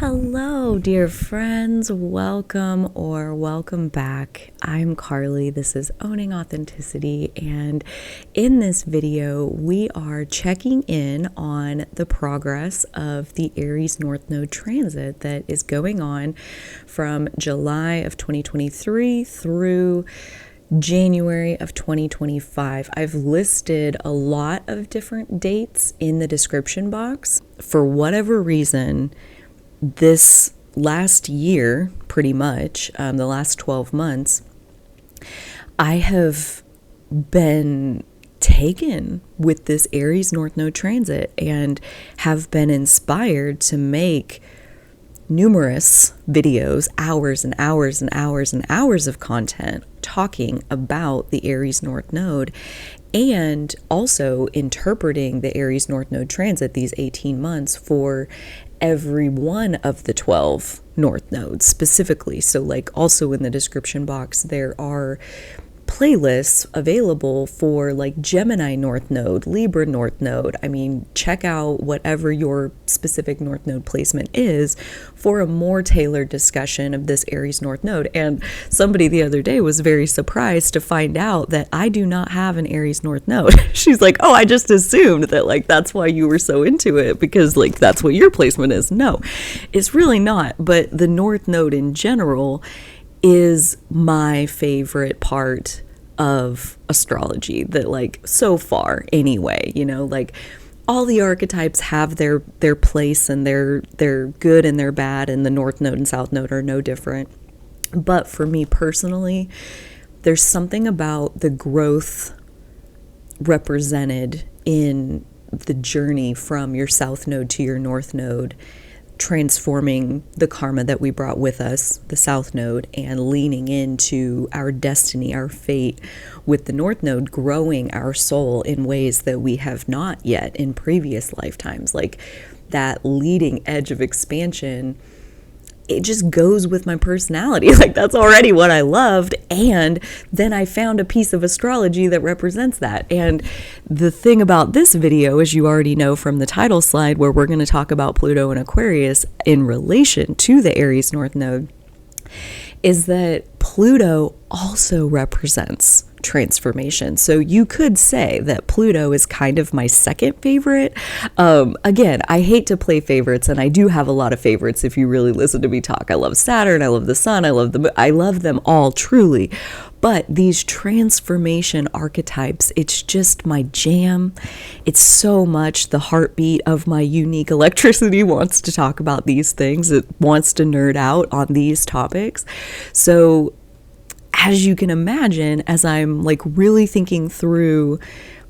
Hello, dear friends. Welcome or welcome back. I'm Carly. This is Owning Authenticity, and in this video, we are checking in on the progress of the Aries North Node transit that is going on from July of 2023 through January of 2025. I've listed a lot of different dates in the description box. For whatever reason, this last year, pretty much, the last 12 months, I have been taken with this Aries North Node transit and have been inspired to make numerous videos, hours and hours and hours and hours of content talking about the Aries North Node and also interpreting the Aries North Node transit, these 18 months, for every one of the 12 North Nodes specifically. So also in the description box, there are playlists available for Gemini North Node, Libra North Node. I mean, check out whatever your specific North Node placement is for a more tailored discussion of this Aries North Node. And somebody the other day was very surprised to find out that I do not have an Aries North Node. She's like, oh, I just assumed that that's why you were so into it because that's what your placement is. No, it's really not. But the North Node in general is my favorite part of astrology, that so far anyway, all the archetypes have their place and their good and their bad, and the North Node and South Node are no different. But for me personally, there's something about the growth represented in the journey from your South Node to your North Node, transforming the karma that we brought with us, the South Node, and leaning into our destiny, our fate with the North Node, growing our soul in ways that we have not yet in previous lifetimes. That leading edge of expansion, it just goes with my personality. That's already what I loved. And then I found a piece of astrology that represents that. And the thing about this video, as you already know from the title slide, where we're going to talk about Pluto and Aquarius in relation to the Aries North Node, is that Pluto also represents transformation. So you could say that Pluto is kind of my second favorite. Again, I hate to play favorites, and I do have a lot of favorites if you really listen to me talk. I love Saturn, I love the Sun, I love them all truly. But these transformation archetypes, it's just my jam. It's so much the heartbeat of my unique electricity wants to talk about these things. It wants to nerd out on these topics. So as you can imagine, as I'm really thinking through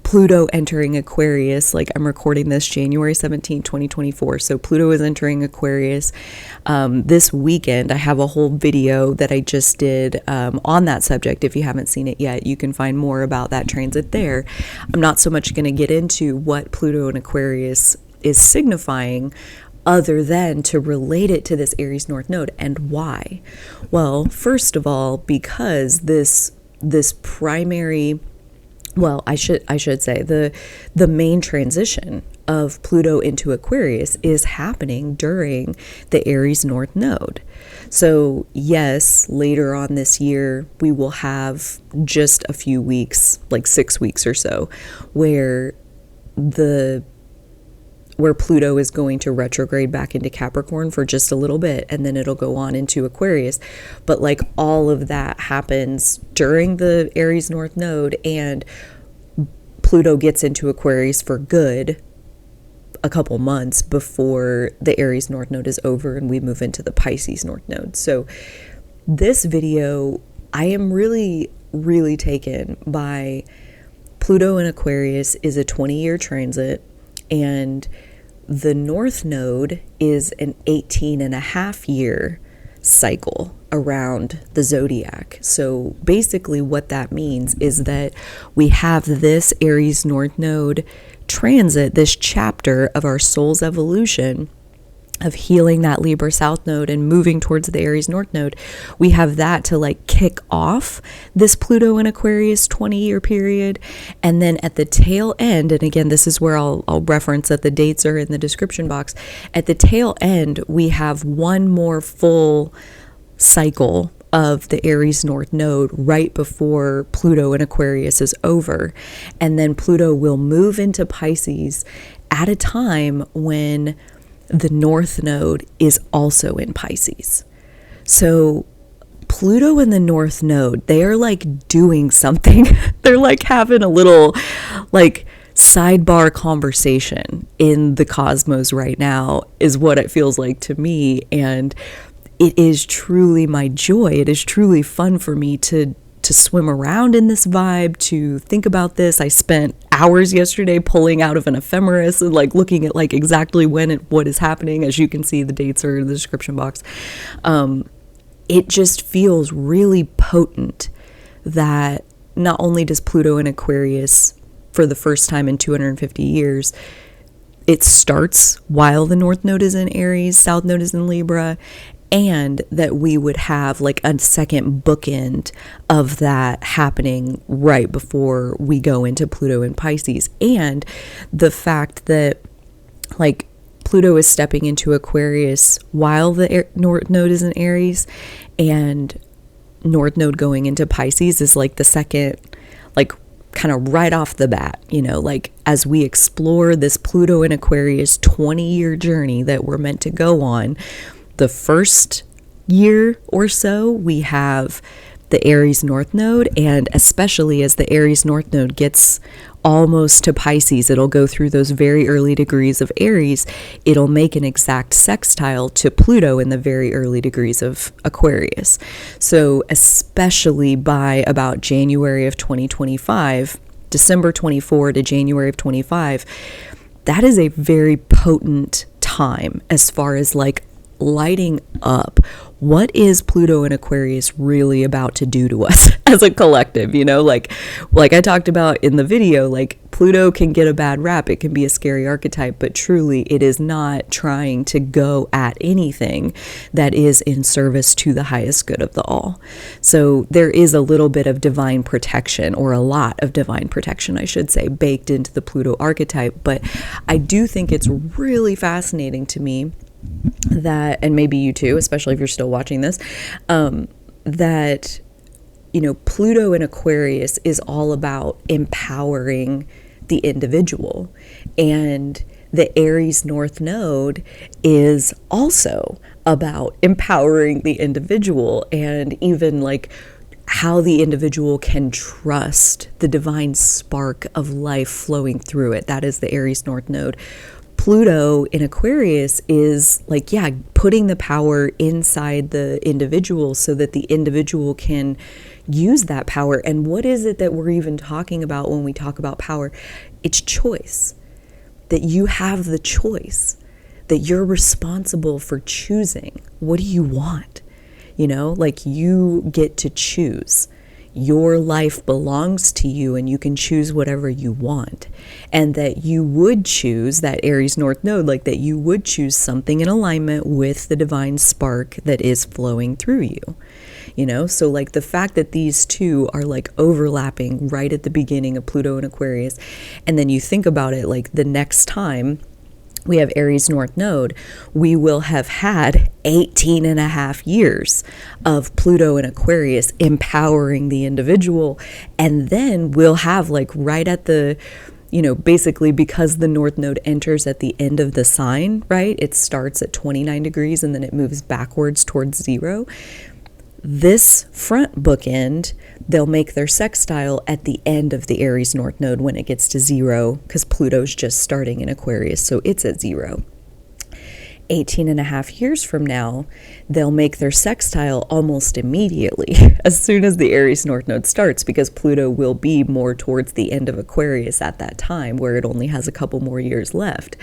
Pluto entering Aquarius, I'm recording this January 17, 2024. So Pluto is entering Aquarius this weekend. I have a whole video that I just did on that subject. If you haven't seen it yet, you can find more about that transit there. I'm not so much going to get into what Pluto and Aquarius is signifying, other than to relate it to this Aries North Node. And why? Well, first of all, because this primary, well, I should say the main transition of Pluto into Aquarius is happening during the Aries North Node. So yes, later on this year, we will have just a few weeks, 6 weeks or so, where Pluto is going to retrograde back into Capricorn for just a little bit, and then it'll go on into Aquarius. But all of that happens during the Aries North Node, and Pluto gets into Aquarius for good a couple months before the Aries North Node is over and we move into the Pisces North Node. So this video, I am really, really taken by Pluto in Aquarius is a 20-year transit, and the North Node is an 18-and-a-half-year cycle around the zodiac. So basically what that means is that we have this Aries North Node transit, this chapter of our soul's evolution, of healing that Libra South Node and moving towards the Aries North Node, we have that to like kick off this Pluto and Aquarius 20-year period. And then at the tail end, and again, this is where I'll reference that the dates are in the description box. At the tail end, we have one more full cycle of the Aries North Node right before Pluto and Aquarius is over. And then Pluto will move into Pisces at a time when the North Node is also in Pisces. So Pluto and the North Node, they are like doing something. They're like having a little like sidebar conversation in the cosmos right now, is what it feels like to me. And it is truly my joy. It is truly fun for me to swim around in this vibe, to think about this. I spent hours yesterday pulling out of an ephemeris and like looking at like exactly when and what is happening. As you can see, the dates are in the description box. It just feels really potent that not only does Pluto in Aquarius for the first time in 250 years, it starts while the North Node is in Aries, South Node is in Libra, and that we would have like a second bookend of that happening right before we go into Pluto in Pisces. And the fact that like Pluto is stepping into Aquarius while the North Node is in Aries, and North Node going into Pisces is like the second, like kind of right off the bat, you know, like as we explore this Pluto in Aquarius 20-year journey that we're meant to go on. The first year or so, we have the Aries North Node, and especially as the Aries North Node gets almost to Pisces, it'll go through those very early degrees of Aries. It'll make an exact sextile to Pluto in the very early degrees of Aquarius. So especially by about January of 2025, December 24 to January of 25, that is a very potent time as far as like lighting up what is Pluto and Aquarius really about to do to us as a collective, you know, like I talked about in the video, like Pluto can get a bad rap. It can be a scary archetype, but truly it is not trying to go at anything that is in service to the highest good of the all. So there is a little bit of divine protection, or a lot of divine protection, I should say, baked into the Pluto archetype. But I do think it's really fascinating to me that, and maybe you too, especially if you're still watching this, that, you know, Pluto in Aquarius is all about empowering the individual, and the Aries North Node is also about empowering the individual, and even like how the individual can trust the divine spark of life flowing through it. That is the Aries North Node. Pluto in Aquarius is like, yeah, putting the power inside the individual so that the individual can use that power. And what is it that we're even talking about when we talk about power? It's choice. That you have the choice, that you're responsible for choosing. What do you want? You know, like you get to choose. Your life belongs to you, and you can choose whatever you want. And that you would choose that Aries North Node, like that you would choose something in alignment with the divine spark that is flowing through you. You know, so like the fact that these two are like overlapping right at the beginning of Pluto and Aquarius, and then you think about it, like the next time we have Aries North Node, we will have had 18 and a half years of Pluto and Aquarius empowering the individual. And then we'll have like right at the, you know, basically because the North Node enters at the end of the sign, right? It starts at 29 degrees and then it moves backwards towards 0. This front bookend, they'll make their sextile at the end of the Aries North Node when it gets to 0, because Pluto's just starting in Aquarius, so it's at 0. 18 and a half years from now, they'll make their sextile almost immediately, as soon as the Aries North Node starts, because Pluto will be more towards the end of Aquarius at that time, where it only has a couple more years left.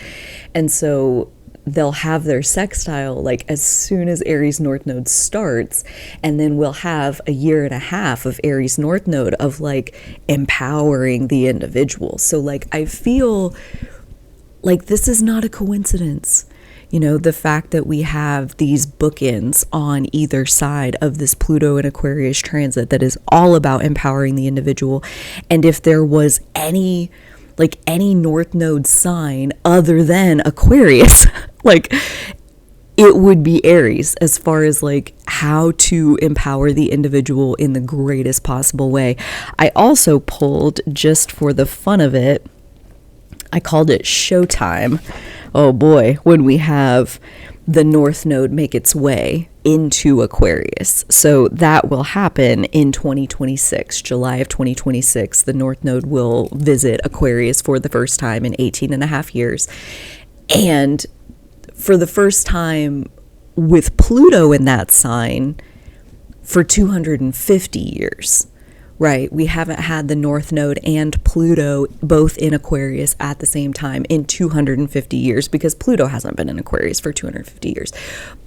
And so they'll have their sextile like as soon as Aries North Node starts, and then we'll have a year and a half of Aries North Node of like empowering the individual. So like I feel like this is not a coincidence. You know, the fact that we have these bookends on either side of this Pluto and Aquarius transit that is all about empowering the individual. And if there was any North Node sign other than Aquarius, like it would be Aries, as far as like how to empower the individual in the greatest possible way. I also pulled, just for the fun of it, I called it Showtime. Oh boy, when we have the North Node make its way into Aquarius. So that will happen in 2026, July of 2026. The North Node will visit Aquarius for the first time in 18 and a half years. And for the first time with Pluto in that sign for 250 years. Right, we haven't had the North Node and Pluto both in Aquarius at the same time in 250 years, because Pluto hasn't been in Aquarius for 250 years.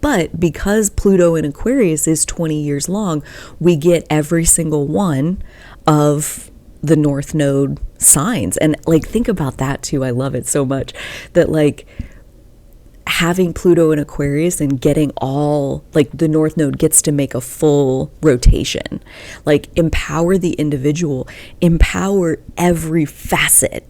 But because Pluto in Aquarius is 20 years long, we get every single one of the North Node signs. And like, think about that too. I love it so much that like having Pluto in Aquarius and getting all, like the North Node gets to make a full rotation, like empower the individual, empower every facet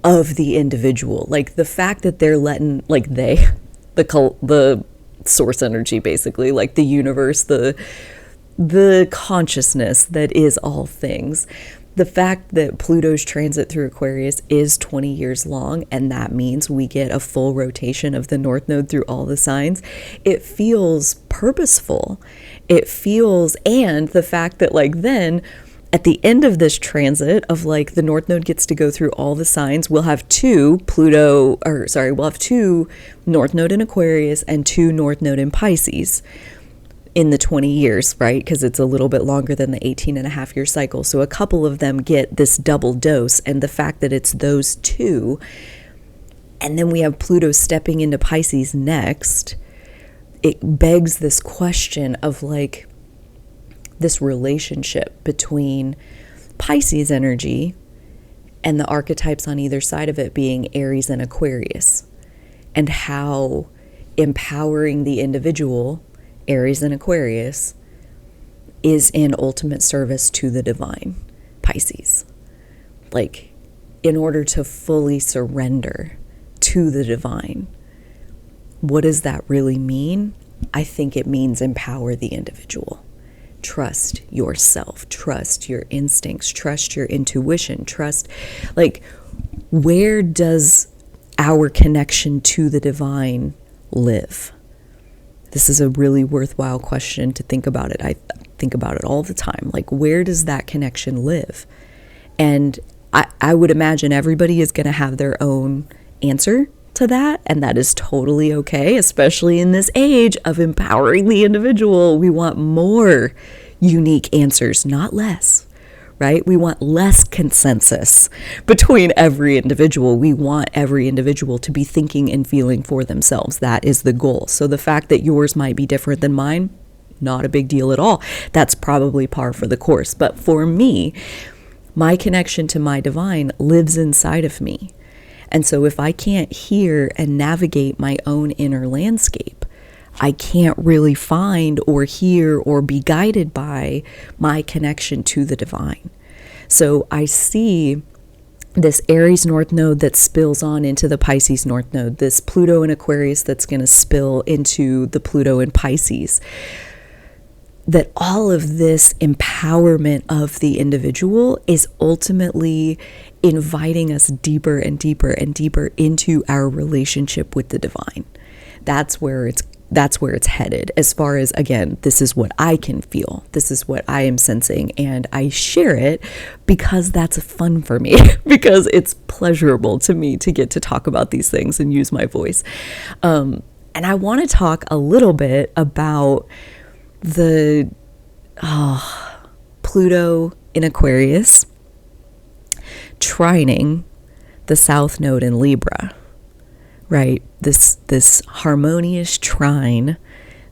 of the individual. Like the fact that they're letting, like the source energy, basically, like the universe, the consciousness that is all things. The fact that Pluto's transit through Aquarius is 20 years long, and that means we get a full rotation of the North Node through all the signs, it feels purposeful. It feels, and the fact that like then at the end of this transit of like the North Node gets to go through all the signs, we'll have two North Node in Aquarius and two North Node in Pisces in the 20 years, right? Because it's a little bit longer than the 18 and a half year cycle. So a couple of them get this double dose. And the fact that it's those two, and then we have Pluto stepping into Pisces next, it begs this question of like this relationship between Pisces energy and the archetypes on either side of it being Aries and Aquarius, and how empowering the individual, Aries and Aquarius, is in ultimate service to the divine, Pisces. Like, in order to fully surrender to the divine, what does that really mean? I think it means empower the individual. Trust yourself, trust your instincts, trust your intuition, trust, like, where does our connection to the divine live? This is a really worthwhile question to think about it. I think about it all the time. Like, where does that connection live? And I would imagine everybody is going to have their own answer to that. And that is totally okay, especially in this age of empowering the individual. We want more unique answers, not less. Right? We want less consensus between every individual. We want every individual to be thinking and feeling for themselves. That is the goal. So the fact that yours might be different than mine, not a big deal at all. That's probably par for the course. But for me, my connection to my divine lives inside of me. And so if I can't hear and navigate my own inner landscape, I can't really find or hear or be guided by my connection to the divine. So I see this Aries North Node that spills on into the Pisces North Node, this Pluto in Aquarius that's going to spill into the Pluto in Pisces. That all of this empowerment of the individual is ultimately inviting us deeper and deeper and deeper into our relationship with the divine. That's where it's headed. As far as, again, this is what I can feel. This is what I am sensing. And I share it because that's fun for me, because it's pleasurable to me to get to talk about these things and use my voice. And I want to talk a little bit about the Pluto in Aquarius trining the South Node in Libra. Right, this harmonious trine,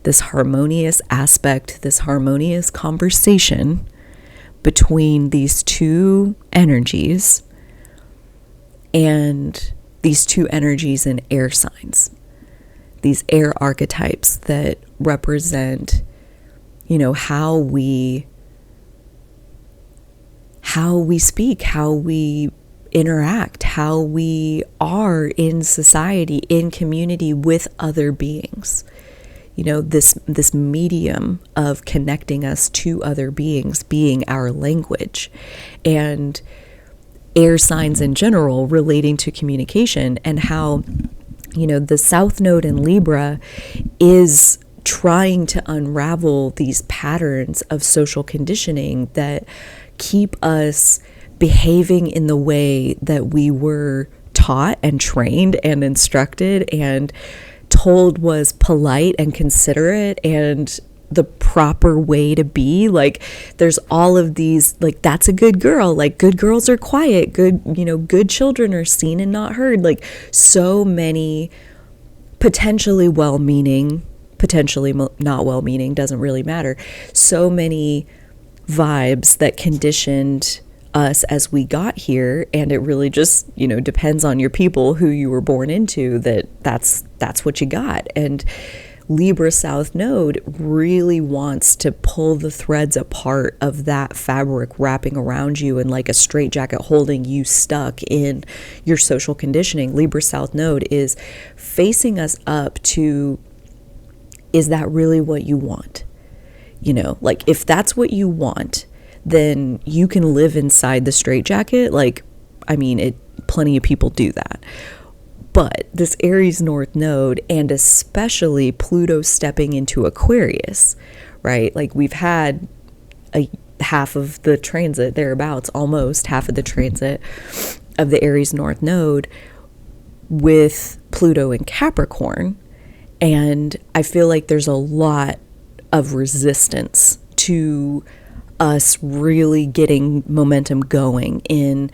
this harmonious aspect, this harmonious conversation between these two energies, and these two energies in air signs. these air archetypes that represent, you know, how we speak, how we interact, how we are in society, in community with other beings. You know, this medium of connecting us to other beings being our language, and air signs in general relating to communication, and how, you know, the South Node in Libra is trying to unravel these patterns of social conditioning that keep us behaving in the way that we were taught and trained and instructed and told was polite and considerate and the proper way to be. Like, there's all of these, like, that's a good girl, like, good girls are quiet, good, you know, good children are seen and not heard. Like, so many potentially well-meaning, potentially not well-meaning, doesn't really matter, so many vibes that conditioned us as we got here. And it really just, you know, depends on your people, who you were born into, that's what you got. And Libra South Node really wants to pull the threads apart of that fabric wrapping around you and like a straitjacket holding you stuck in your social conditioning. Libra South Node is facing us up to, is that really what you want? You know, like, if that's what you want, then you can live inside the straitjacket. Like, I mean, plenty of people do that. But this Aries North Node, and especially Pluto stepping into Aquarius, right? Like, we've had half of the transit, thereabouts, almost half of the transit of the Aries North Node with Pluto in Capricorn. And I feel like there's a lot of resistance to us really getting momentum going in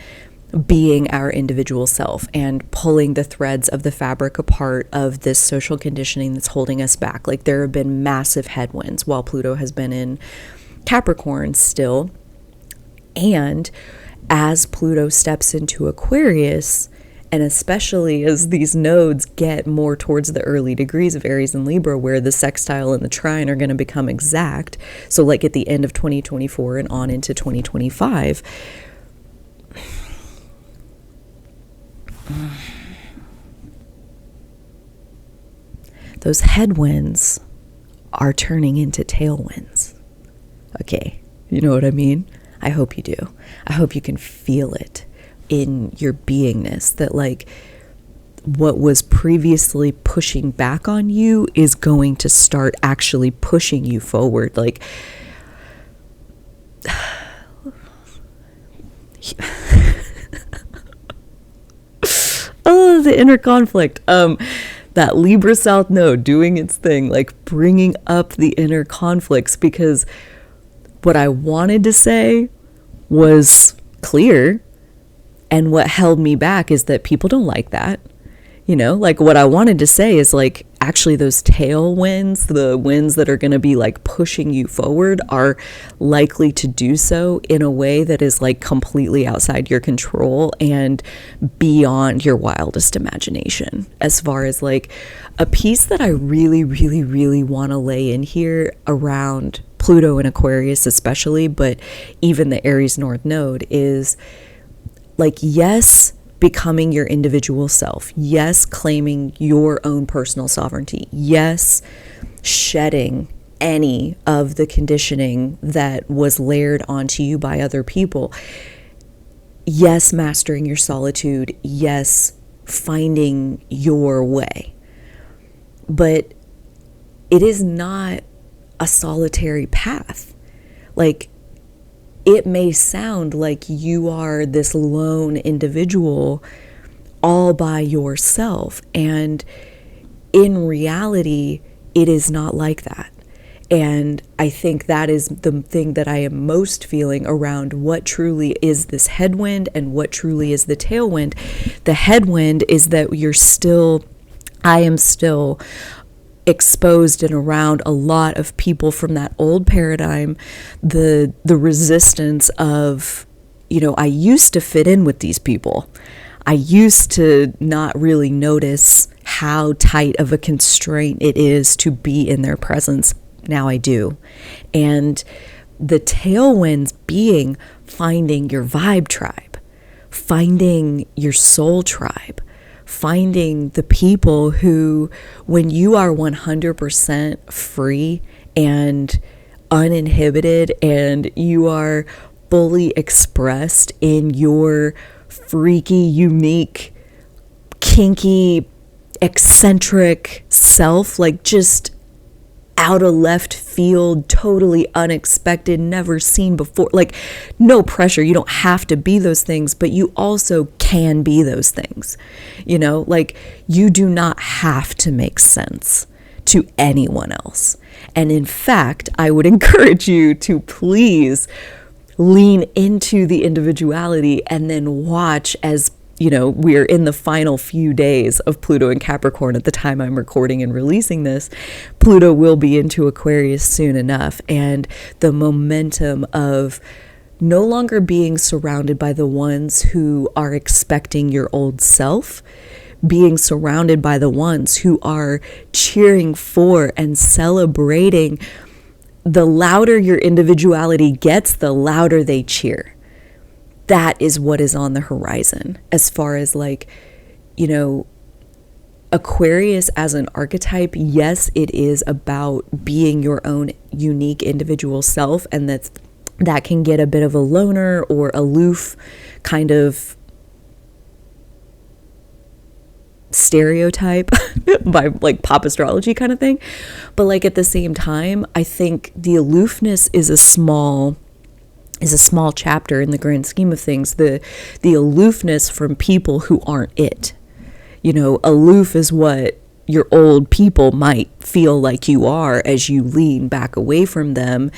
being our individual self and pulling the threads of the fabric apart of this social conditioning that's holding us back. Like, there have been massive headwinds while Pluto has been in Capricorn still. And as Pluto steps into Aquarius, and especially as these nodes get more towards the early degrees of Aries and Libra, where the sextile and the trine are going to become exact, so like at the end of 2024 and on into 2025, those headwinds are turning into tailwinds. Okay, you know what I mean? I hope you do. I hope you can feel it in your beingness, that like what was previously pushing back on you is going to start actually pushing you forward. Like, oh, the inner conflict. That Libra South Node doing its thing, like bringing up the inner conflicts, because what I wanted to say was clear. And what held me back is that people don't like that. You know, like, what I wanted to say is, like, actually those tailwinds, the winds that are going to be like pushing you forward, are likely to do so in a way that is like completely outside your control and beyond your wildest imagination. As far as like a piece that I really, really, really want to lay in here around Pluto and Aquarius especially, but even the Aries North Node, is like, yes, becoming your individual self. Yes, claiming your own personal sovereignty. Yes, shedding any of the conditioning that was layered onto you by other people. Yes, mastering your solitude. Yes, finding your way. But it is not a solitary path. Like, it may sound like you are this lone individual all by yourself. And in reality, it is not like that. And I think that is the thing that I am most feeling around what truly is this headwind and what truly is the tailwind. The headwind is that I am still exposed and around a lot of people from that old paradigm, the resistance of, you know, I used to fit in with these people. I used to not really notice how tight of a constraint it is to be in their presence. Now I do. And the tailwinds being finding your vibe tribe, finding your soul tribe, finding the people who, when you are 100% free and uninhibited and you are fully expressed in your freaky, unique, kinky, eccentric self, like just out of left field, totally unexpected, never seen before, like no pressure. You don't have to be those things, but you also can be those things. You know, like you do not have to make sense to anyone else. And in fact, I would encourage you to please lean into the individuality and then watch as, you know, we're in the final few days of Pluto and Capricorn at the time I'm recording and releasing this. Pluto will be into Aquarius soon enough. And the momentum of no longer being surrounded by the ones who are expecting your old self, being surrounded by the ones who are cheering for and celebrating. The louder your individuality gets, the louder they cheer. That is what is on the horizon as far as like, you know, Aquarius as an archetype. Yes, it is about being your own unique individual self, and that can get a bit of a loner or aloof kind of stereotype by like pop astrology kind of thing. But like at the same time, I think the aloofness is a small chapter in the grand scheme of things. The aloofness from people who aren't it. You know, aloof is what your old people might feel like you are as you lean back away from them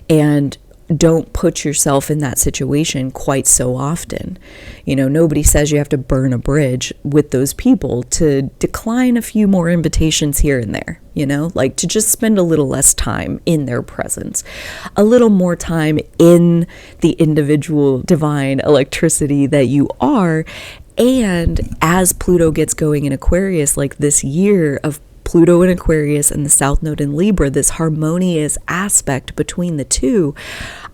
and don't put yourself in that situation quite so often. You know, nobody says you have to burn a bridge with those people to decline a few more invitations here and there, you know, like to just spend a little less time in their presence, a little more time in the individual divine electricity that you are. And as Pluto gets going in Aquarius, like this year of Pluto in Aquarius and the South Node in Libra, this harmonious aspect between the two,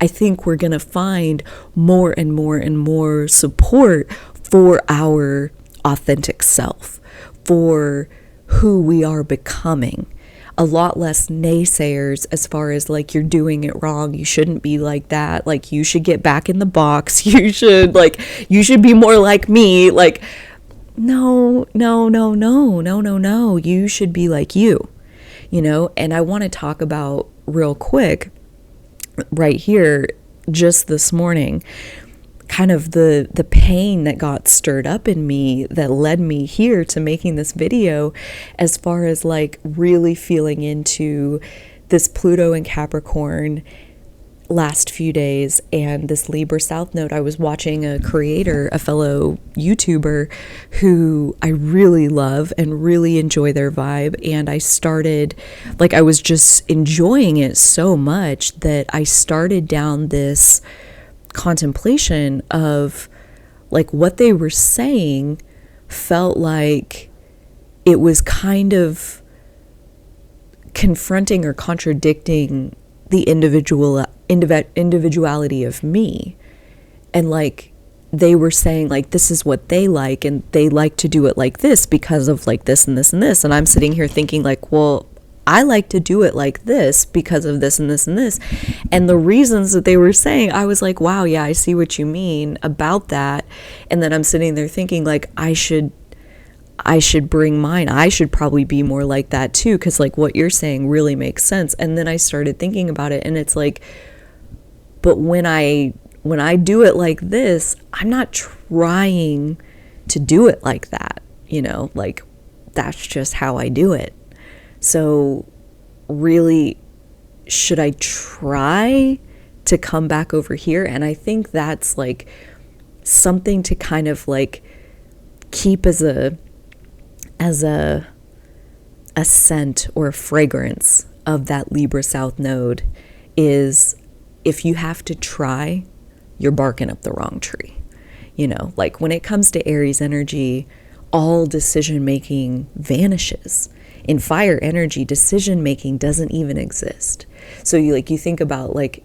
I think we're going to find more and more and more support for our authentic self, for who we are becoming. A lot less naysayers as far as like, you're doing it wrong, you shouldn't be like that, like you should get back in the box, you should be more like me, like no, you should be like you know. And I want to talk about real quick right here, just this morning, kind of the pain that got stirred up in me that led me here to making this video, as far as like really feeling into this Pluto and Capricorn last few days and this Libra South Node. I was watching a creator, a fellow YouTuber who I really love and really enjoy their vibe, and I started, like, I was just enjoying it so much that I started down this contemplation of like what they were saying felt like it was kind of confronting or contradicting the individuality of me. And like they were saying like this is what they like, and they like to do it like this because of like this and this and this, and I'm sitting here thinking like, well, I like to do it like this because of this and this and this. And the reasons that they were saying, I was like, wow, yeah, I see what you mean about that. And then I'm sitting there thinking like, I should bring mine. I should probably be more like that too, because like what you're saying really makes sense. And then I started thinking about it, and it's like, but when I do it like this, I'm not trying to do it like that, you know, like that's just how I do it. So really, should I try to come back over here? And I think that's like something to kind of like keep as a scent or a fragrance of that Libra South Node is, if you have to try, you're barking up the wrong tree. Like when it comes to Aries energy, all decision making vanishes. In fire energy, decision making doesn't even exist. So you think about like,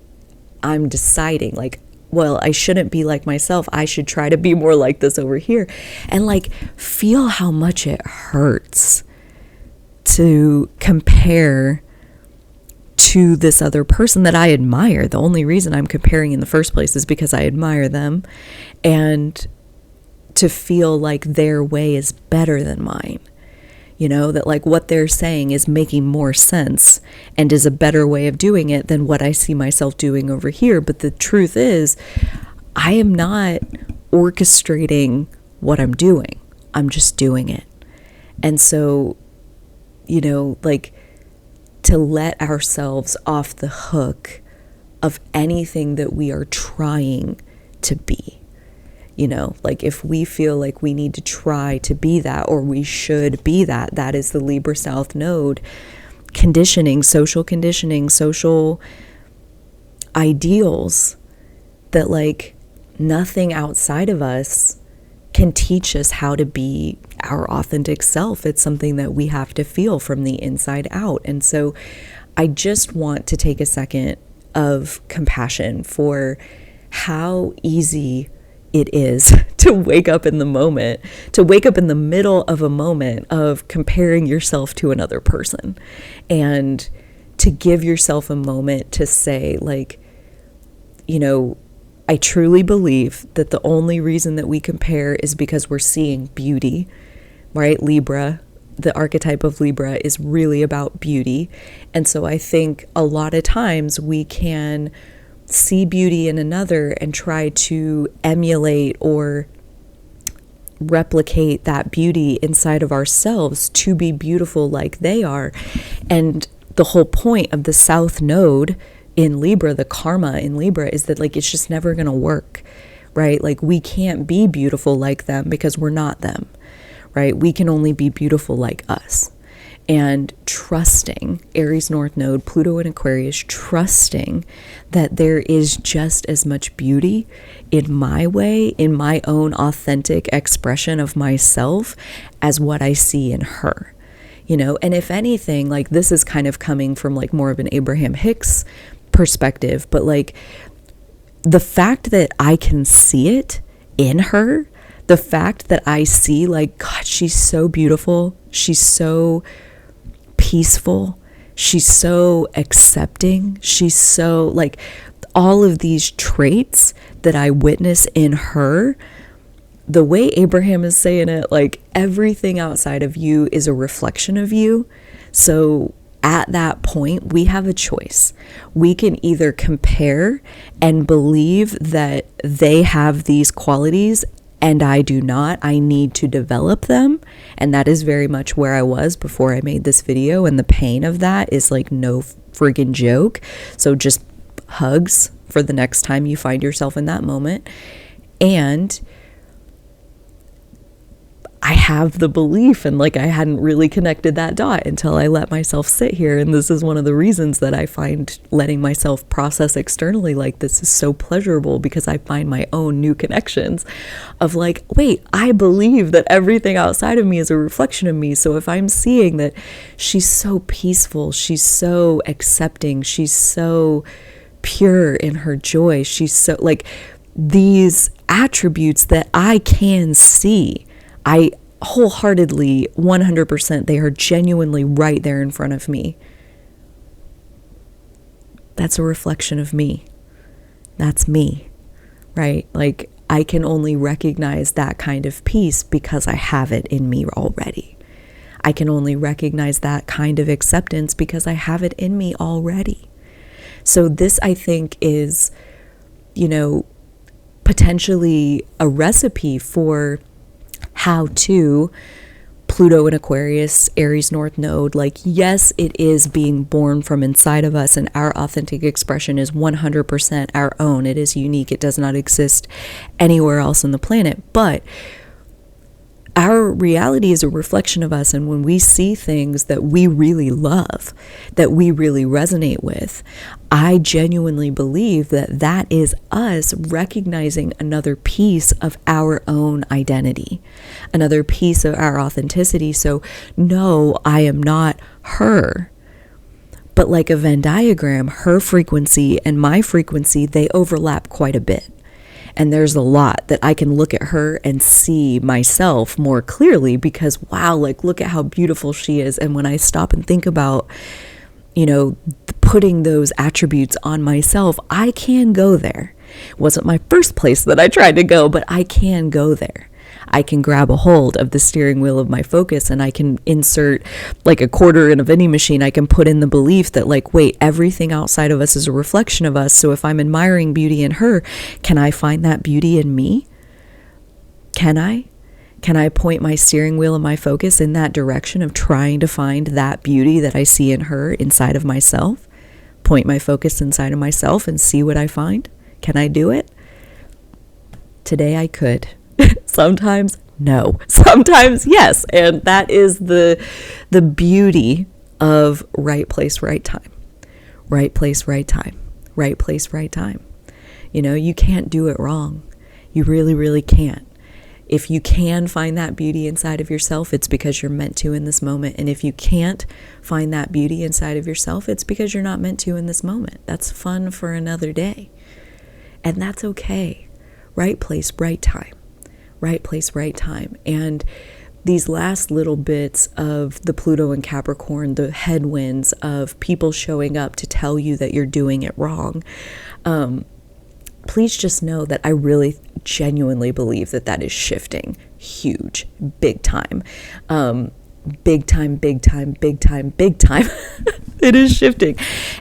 I'm deciding like, well, I shouldn't be like myself. I should try to be more like this over here. And like, feel how much it hurts to compare to this other person that I admire. The only reason I'm comparing in the first place is because I admire them, and to feel like their way is better than mine. That like what they're saying is making more sense and is a better way of doing it than what I see myself doing over here. But the truth is, I am not orchestrating what I'm doing. I'm just doing it. And so, like, to let ourselves off the hook of anything that we are trying to be. Like if we feel like we need to try to be that, or we should be that, that is the Libra South Node conditioning, social ideals that like nothing outside of us can teach us how to be our authentic self. It's something that we have to feel from the inside out. And so I just want to take a second of compassion for how easy it is to wake up in the moment, to wake up in the middle of a moment of comparing yourself to another person, and to give yourself a moment to say like, I truly believe that the only reason that we compare is because we're seeing beauty, right? Libra, the archetype of Libra is really about beauty. And so I think a lot of times we can see beauty in another and try to emulate or replicate that beauty inside of ourselves to be beautiful like they are. And the whole point of the South Node in Libra, the karma in Libra, is that like it's just never going to work, right? Like we can't be beautiful like them because we're not them, right? We can only be beautiful like us. And trusting Aries North Node, Pluto and Aquarius, trusting that there is just as much beauty in my way, in my own authentic expression of myself, as what I see in her, and if anything, like this is kind of coming from like more of an Abraham Hicks perspective, but like the fact that I can see it in her, the fact that I see like, God, she's so beautiful, she's so peaceful, she's so accepting, she's so like all of these traits that I witness in her. The way Abraham is saying it, like everything outside of you is a reflection of you. So at that point, we have a choice. We can either compare and believe that they have these qualities and I do not. I need to develop them. And that is very much where I was before I made this video. And the pain of that is like no friggin' joke. So just hugs for the next time you find yourself in that moment. And I have the belief, and like I hadn't really connected that dot until I let myself sit here. And this is one of the reasons that I find letting myself process externally like this is so pleasurable, because I find my own new connections of like, wait, I believe that everything outside of me is a reflection of me. So if I'm seeing that she's so peaceful, she's so accepting, she's so pure in her joy, she's so like these attributes that I can see, I wholeheartedly, 100%, they are genuinely right there in front of me. That's a reflection of me. That's me, right? Like I can only recognize that kind of peace because I have it in me already. I can only recognize that kind of acceptance because I have it in me already. So this, I think, is, potentially a recipe for how to Pluto and Aquarius, Aries North Node. Like, yes, it is being born from inside of us, and our authentic expression is 100% our own. It is unique. It does not exist anywhere else on the planet. But Our reality is a reflection of us, and when we see things that we really love, that we really resonate with, I genuinely believe that that is us recognizing another piece of our own identity, another piece of our authenticity. So no, I am not her. But like a Venn diagram, her frequency and my frequency, they overlap quite a bit. And there's a lot that I can look at her and see myself more clearly because, wow, like, look at how beautiful she is. And when I stop and think about, putting those attributes on myself, I can go there. It wasn't my first place that I tried to go, but I can go there. I can grab a hold of the steering wheel of my focus and I can insert like a quarter in a vending machine. I can put in the belief that like, wait, everything outside of us is a reflection of us. So if I'm admiring beauty in her, can I find that beauty in me? Can I? Can I point my steering wheel and my focus in that direction of trying to find that beauty that I see in her inside of myself? Point my focus inside of myself and see what I find? Can I do it? Today I could. Sometimes no, sometimes yes. And that is the beauty of right place, right time. Right place, right time. Right place, right time. You can't do it wrong. You really, really can't. If you can find that beauty inside of yourself, it's because you're meant to in this moment. And if you can't find that beauty inside of yourself, it's because you're not meant to in this moment. That's fun for another day. And that's okay. Right place, right time. Right place, right time. And these last little bits of the Pluto and Capricorn, the headwinds of people showing up to tell you that you're doing it wrong, please just know that I really genuinely believe that that is shifting huge, big time. Big time, big time, big time, big time. It is shifting.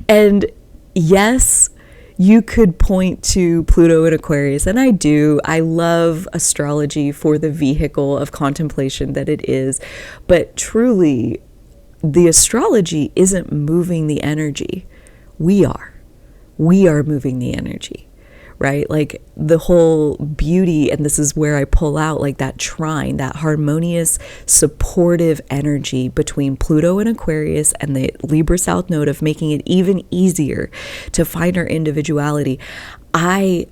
And yes, you could point to Pluto and Aquarius, and I do. I love astrology for the vehicle of contemplation that it is. But truly, the astrology isn't moving the energy. We are. We are moving the energy, right? Like the whole beauty, and this is where I pull out like that trine, that harmonious, supportive energy between Pluto and Aquarius and the Libra South Node of making it even easier to find our individuality. I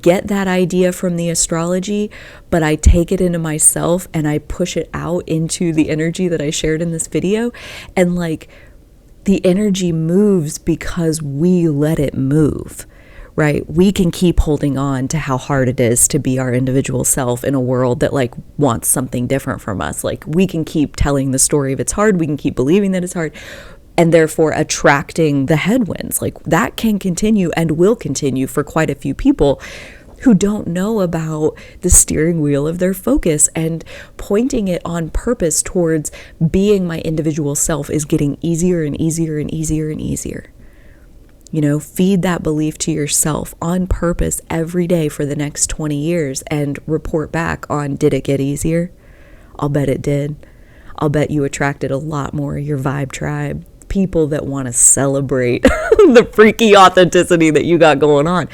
get that idea from the astrology, but I take it into myself and I push it out into the energy that I shared in this video. And like the energy moves because we let it move. Right? We can keep holding on to how hard it is to be our individual self in a world that like wants something different from us. Like we can keep telling the story of it's hard. We can keep believing that it's hard and therefore attracting the headwinds. Like that can continue and will continue for quite a few people who don't know about the steering wheel of their focus, and pointing it on purpose towards being my individual self is getting easier and easier and easier and easier. Feed that belief to yourself on purpose every day for the next 20 years and report back on, did it get easier? I'll bet it did. I'll bet you attracted a lot more of your vibe tribe, people that want to celebrate the freaky authenticity that you got going on,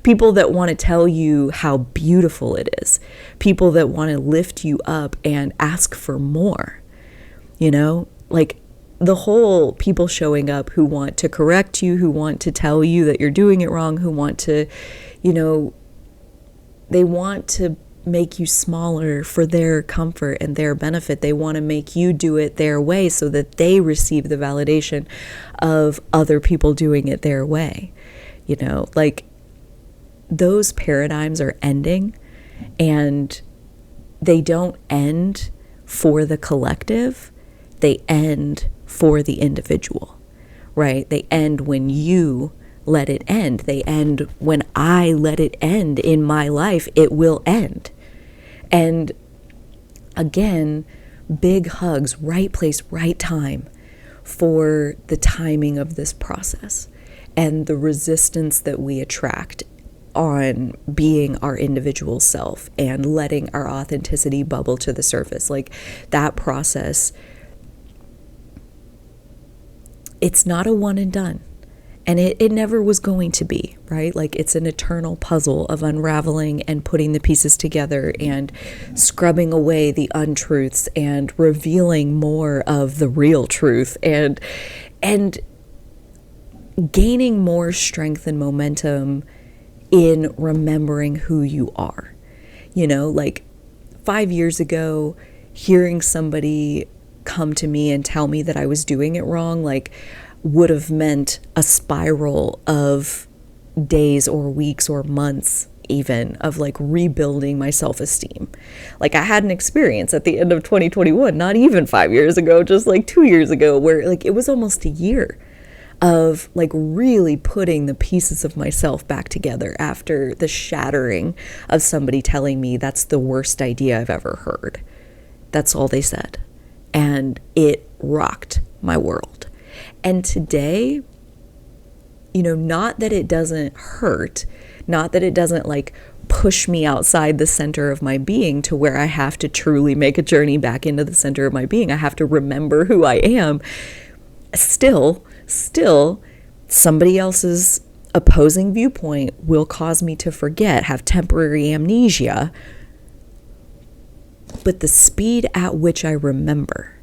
people that want to tell you how beautiful it is, people that want to lift you up and ask for more, like the whole people showing up who want to correct you, who want to tell you that you're doing it wrong, who want to, they want to make you smaller for their comfort and their benefit. They want to make you do it their way so that they receive the validation of other people doing it their way. Like those paradigms are ending, and they don't end for the collective. They end for the individual, right? They end when you let it end. They end when I let it end in my life. It will end. And again, big hugs, right place, right time for the timing of this process and the resistance that we attract on being our individual self and letting our authenticity bubble to the surface. Like that process, it's not a one and done. And it never was going to be, right? Like, it's an eternal puzzle of unraveling and putting the pieces together and scrubbing away the untruths and revealing more of the real truth and gaining more strength and momentum in remembering who you are. You know, like 5 years ago, hearing somebody come to me and tell me that I was doing it wrong, like, would have meant a spiral of days or weeks or months even of like rebuilding my self-esteem. Like, I had an experience at the end of 2021, not even 5 years ago, just like 2 years ago, where like it was almost a year of like really putting the pieces of myself back together after the shattering of somebody telling me that's the worst idea I've ever heard. That's all they said. And it rocked my world. And today, you know, not that it doesn't hurt, not that it doesn't like push me outside the center of my being to where I have to truly make a journey back into the center of my being. I have to remember who I am. Still, somebody else's opposing viewpoint will cause me to forget, have temporary amnesia. But the speed at which I remember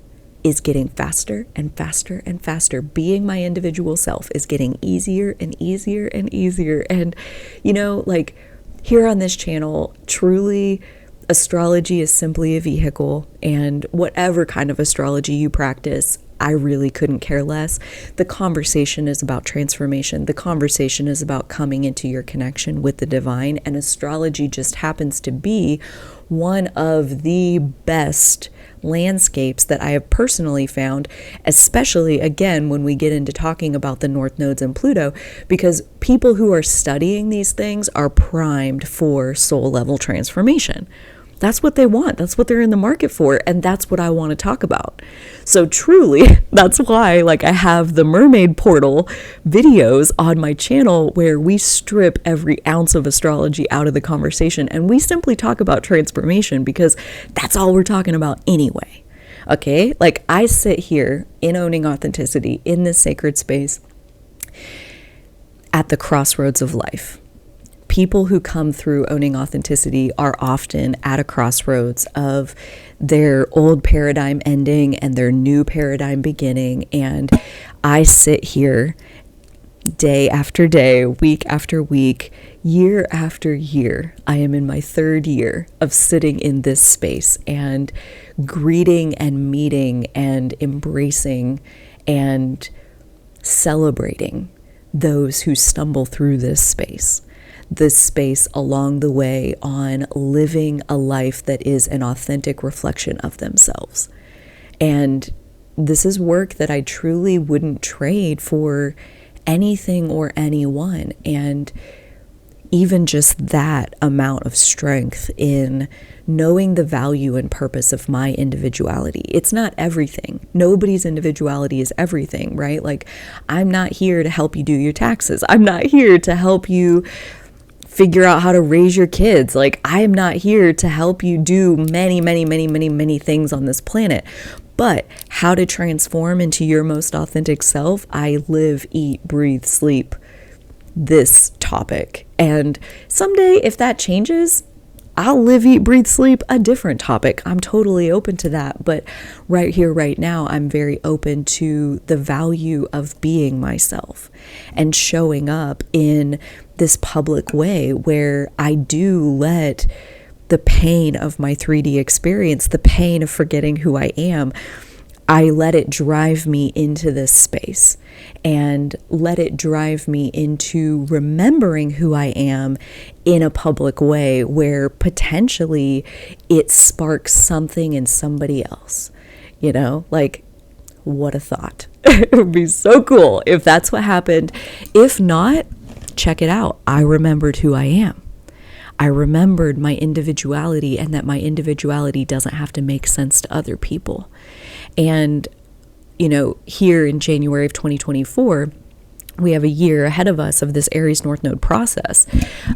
is getting faster and faster and faster. Being my individual self is getting easier and easier and easier. And, you know, like here on this channel, truly, astrology is simply a vehicle, and whatever kind of astrology you practice, I really couldn't care less. The conversation is about transformation. The conversation is about coming into your connection with the divine, and astrology just happens to be one of the best landscapes that I have personally found, especially again when we get into talking about the North Nodes and Pluto, because people who are studying these things are primed for soul level transformation. That's what they want. That's what they're in the market for. And that's what I want to talk about. So truly, that's why like I have the Mermaid Portal videos on my channel where we strip every ounce of astrology out of the conversation. And we simply talk about transformation because that's all we're talking about anyway. Okay? Like I sit here in Owning Authenticity in this sacred space at the crossroads of life. People who come through Owning Authenticity are often at a crossroads of their old paradigm ending and their new paradigm beginning. And I sit here day after day, week after week, year after year. I am in my third year of sitting in this space and greeting and meeting and embracing and celebrating those who stumble through this space along the way on living a life that is an authentic reflection of themselves. And this is work that I truly wouldn't trade for anything or anyone. And even just that amount of strength in knowing the value and purpose of my individuality. It's not everything. Nobody's individuality is everything, right? Like, I'm not here to help you do your taxes. I'm not here to help you figure out how to raise your kids. Like, I am not here to help you do many things on this planet. But how to transform into your most authentic self, I live, eat, breathe, sleep this topic. And someday, if that changes, I'll live, eat, breathe, sleep a different topic. I'm totally open to that. But right here, right now, I'm very open to the value of being myself and showing up in this public way where I do let the pain of my 3D experience, the pain of forgetting who I am, I let it drive me into this space and let it drive me into remembering who I am in a public way where potentially it sparks something in somebody else. You know, like, what a thought. It would be so cool if that's what happened. If not, check it out. I remembered who I am. I remembered my individuality and that my individuality doesn't have to make sense to other people. And, you know, here in January of 2024, we have a year ahead of us of this Aries North Node process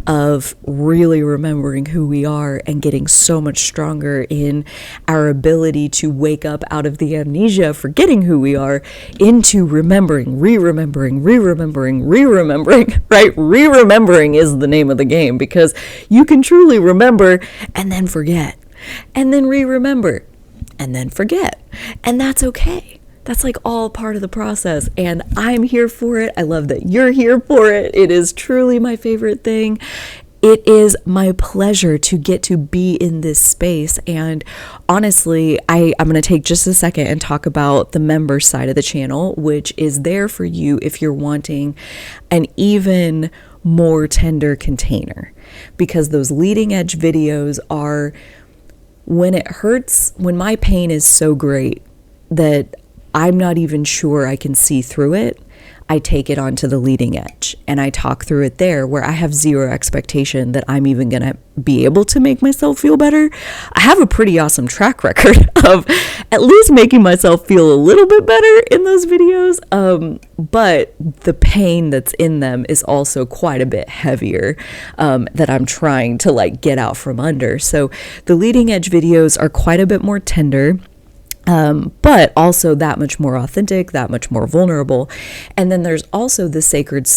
of really remembering who we are and getting so much stronger in our ability to wake up out of the amnesia of forgetting who we are into remembering, re-remembering, right? Re-remembering is the name of the game, because you can truly remember and then forget, and then re-remember and then forget. And that's okay. That's like all part of the process, and I'm here for it. I love that you're here for it. It is truly my favorite thing. It is my pleasure to get to be in this space. And honestly, I'm going to take just a second and talk about the member side of the channel, which is there for you if you're wanting an even more tender container, because those leading edge videos are when it hurts, when my pain is so great that I'm not even sure I can see through it. I take it onto the leading edge and I talk through it there, where I have zero expectation that I'm even going to be able to make myself feel better. I have a pretty awesome track record of at least making myself feel a little bit better in those videos. But the pain that's in them is also quite a bit heavier, that I'm trying to like get out from under. So the leading edge videos are quite a bit more tender. But also that much more authentic, that much more vulnerable. And then there's also the sacred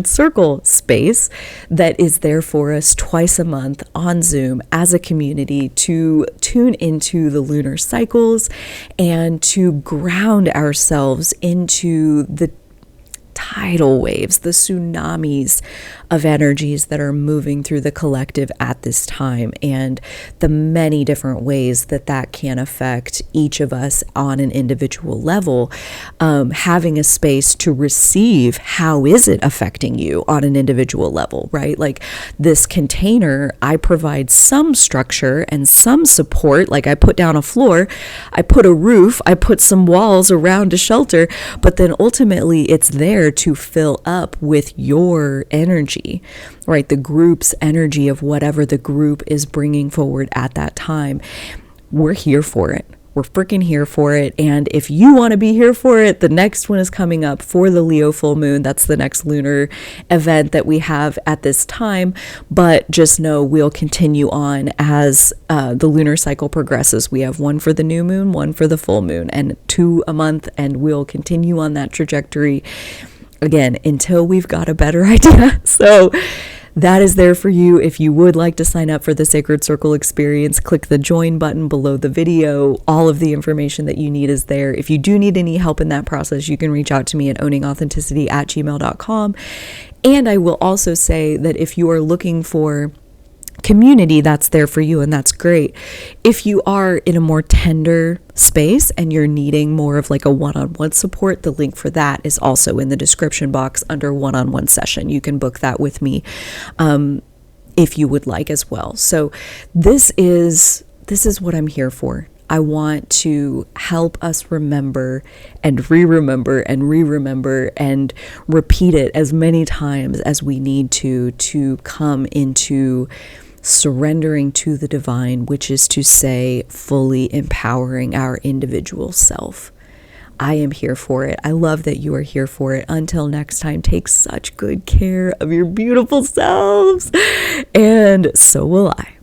circle space that is there for us twice a month on Zoom as a community to tune into the lunar cycles and to ground ourselves into the tidal waves, the tsunamis of energies that are moving through the collective at this time, and the many different ways that that can affect each of us on an individual level. Having a space to receive how is it affecting you on an individual level, right? Like this container, I provide some structure and some support. Like I put down a floor, I put a roof, I put some walls around a shelter, but then ultimately it's there to fill up with your energy, right? The group's energy of whatever the group is bringing forward at that time. We're here for it. We're freaking here for it. And if you want to be here for it, the next one is coming up for the Leo full moon. That's the next lunar event that we have at this time. But just know we'll continue on as the lunar cycle progresses. We have one for the new moon, one for the full moon, and 2 a month. And we'll continue on that trajectory again until we've got a better idea. So that is there for you. If you would like to sign up for the Sacred Circle experience, click the join button below the video. All of the information that you need is there. If you do need any help in that process, you can reach out to me at owningauthenticity@gmail.com. And I will also say that if you are looking for community, that's there for you, and that's great. If you are in a more tender space and you're needing more of like a one-on-one support, the link for that is also in the description box under one-on-one session. You can book that with me if you would like as well. So this is what I'm here for. I want to help us remember and re-remember and re-remember and repeat it as many times as we need to come into surrendering to the divine, which is to say fully empowering our individual self. I am here for it. I love that you are here for it. Until next time, take such good care of your beautiful selves, and so will I.